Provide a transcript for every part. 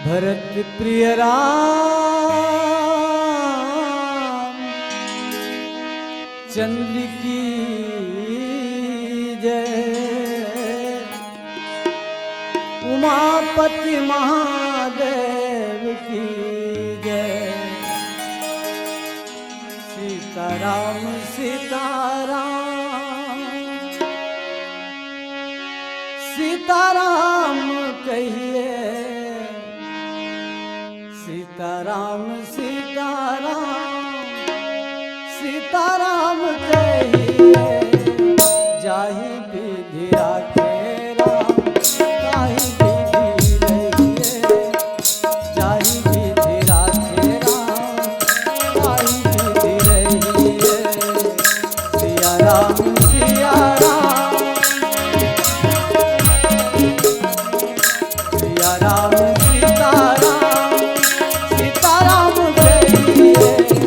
भरत प्रिय राम चंद्र की जय। उमापति महादेव की जय। सीताराम सीताराम सीताराम कहिए। सीताराम सीताराम सीताराम कहिए। जाहि विधि राखे राम ताहि विधि रहिए। जाहि विधि राखे राम ताहि विधि रहिए। सिया राम सिया राम सिया राम सीताराम सीताराम कहिए।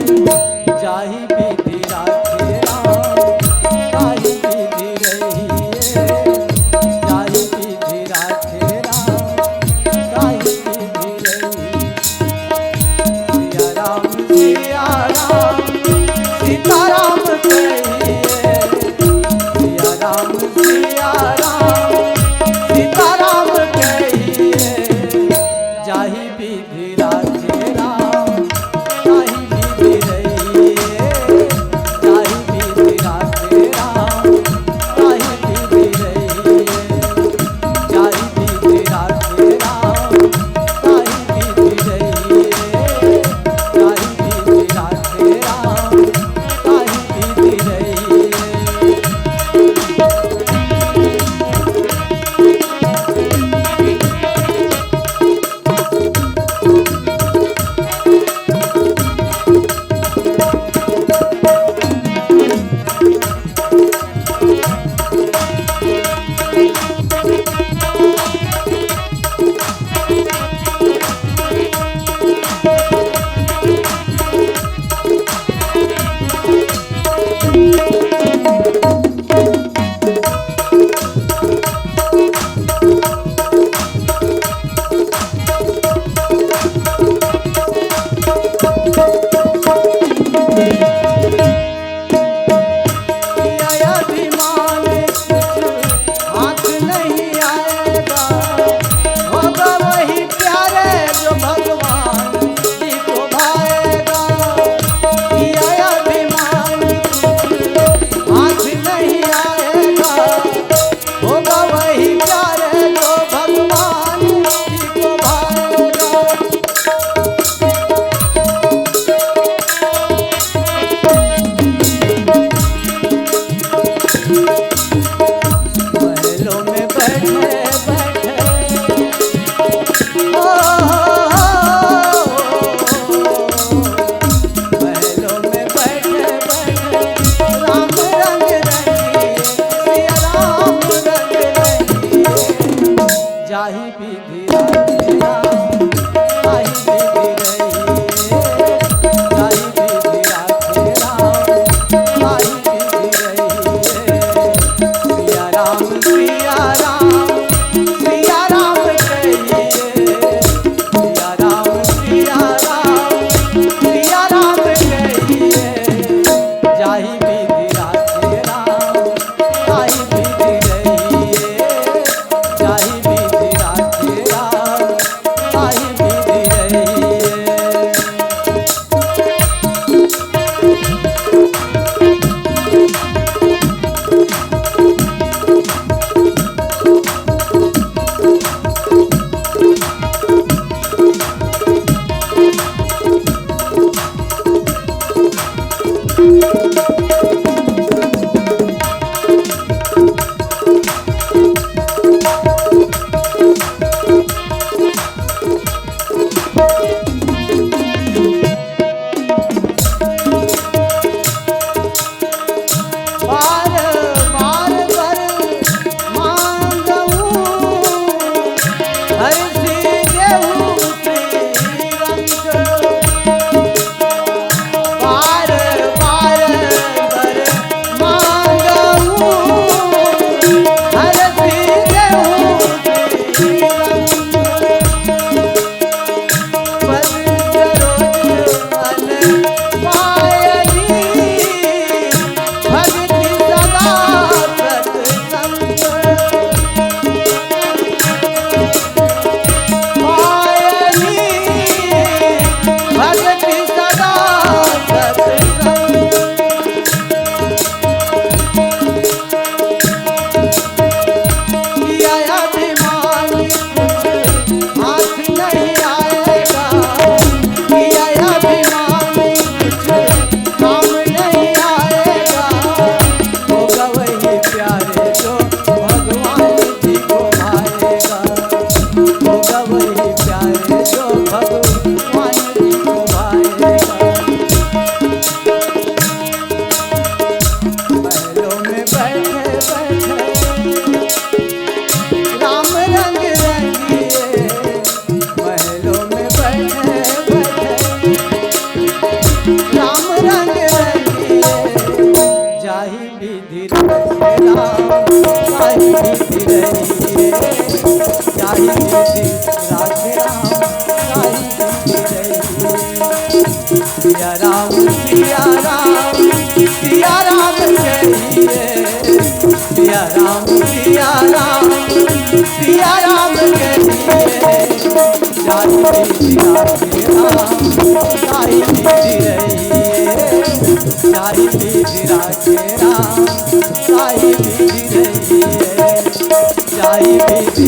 जो भगवान जी को भाएगा। महलों में बैठे बैठे राम रंग रंगिए, महलों में बैठे बैठे राम रंग रंगिए, जाहि विधि रखे राम ताहि विधि रहिए, जाहि विधि राखे राम ताहि विधि रहिए। सिया राम सिया राम सिया राम कहिए, सिया राम सिया राम सिया राम कहिए, जाहि विधि राखे राम ताहि विधि रहिए, जाहि विधि राखे राम ताहि विधि रहिए, जाहि विधि